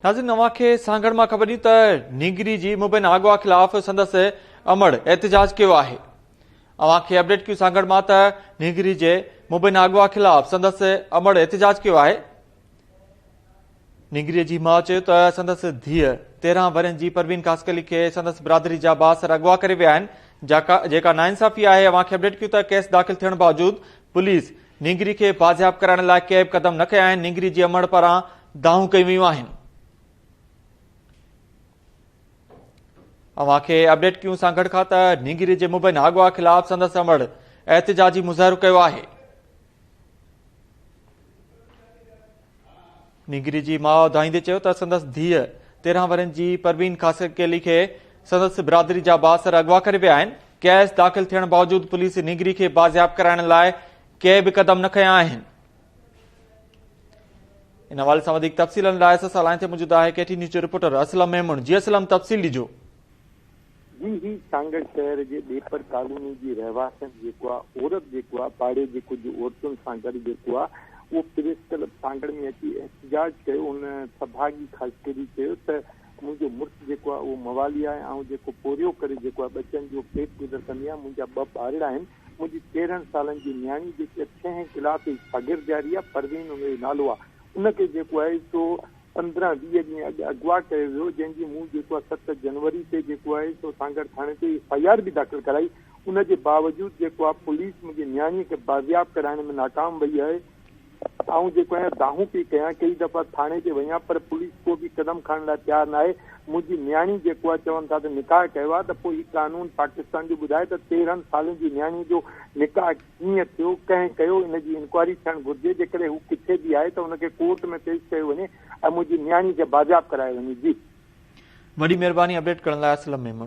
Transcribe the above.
नाज़रीन नवां खे सांगड़ मां ख़बर ॾी त नीगरी जी मुबैन अगवा खिलाफ़ संदसि अमड़ एहतजाज कयो आहे। अवां खे अपडेट कयूं सांगड़ मां त नीगरी जे मुबैन अगवा खिलाफ़ संदसि अमड़ एहतजाज कयो आहे। नीगरी जी माउ चयो त संदसि धीअ 13 वरनि जी परवीन कासकली खे संदसि बिरादरी जा बासर अगवा करे विया आहिनि। जेका नाइंसाफ़ी आहे, अवां खे अपडेट कयूं त केस दाख़िल थियण बावजूद पुलिस नीगरी खे बाज़ियाब कराइण लाइ के बि क़दम न खंया आहिनि। नीगरी जी अमड़ पारां दाहूं कयूं वियूं आहिनि। अवां खे अपडेट कयूं सांगड़ खां त नीगरी जे मुबैन अगवा खिलाफ़ संदसि अमड़ एहतजाजी मुज़ाहिरो कयो आहे। नीगरी जी माउ दाहींदे चयो त संदसि धीअ 13 वरनि जी परवीन कासकली खे संदसि बिरादरी जा बासर अगवा करे विया आहिनि। केस दाख़िल थियण बावजूद पुलिस नीगरी खे बाज़ियाब कराइण लाइ के बि क़दम न खंया आहिनि। इन हवाले सां वधीक तफ़सीलनि लाइ असां सां लाइन ते मौजूद आहे केटी न्यूज़ जो रिपोर्टर असलम मेमन। जी असलम, तफ़सील ॾिजो। जी ही सांगड़ शहर के बेपर कॉलोनी की रहवासन औरत पाड़े औरतुन सां गॾु वो प्रेस क्लब सांगड़ में अची एहतजाज किया। उन सभागी ख़ास करी मुझो मुर्स वो मवाली है और पोरियो करे बच्चन जो पेट गुजर कंदी मुझा 2 ॿारड़ा आहिनि। मुझी 13 सालन की न्याणी जी 6 क्लास शागिर्द जारी है परवीन उन नालो आहे। उनके सो 15-20 ॾींहं अॻु अगवा कयो वियो, जंहिंजी मूं 7 जनवरी से सो सांगड़ थाने ते FIR भी दाख़िल कराई। उन जे बावजूद पुलिस मुझे न्याणी के बाज़ियाब कराने में नाकाम वही है और दाहूं पी कया। कई दफ़ा थाने ते वया पर पुलिस को भी कदम खणण लाइ तैयार ना है। मुझी न्याणी चवन था तो निकाह किया तो ही कानून पाकिस्तान जो बुधाए 13 साल की न्याणी जो निकाह कीअं थियो कें कयो, इन जी इंक्वायरी थियण घुर्जे। जेकॾहिं हू किथे भी आहे तो उनके कोर्ट में पेश कयो वञे और मुझी न्याणी के बाज़ियाब कराए वञे। जी वॾी महिरबानी अपडेट करण लाइ असलम मेमन।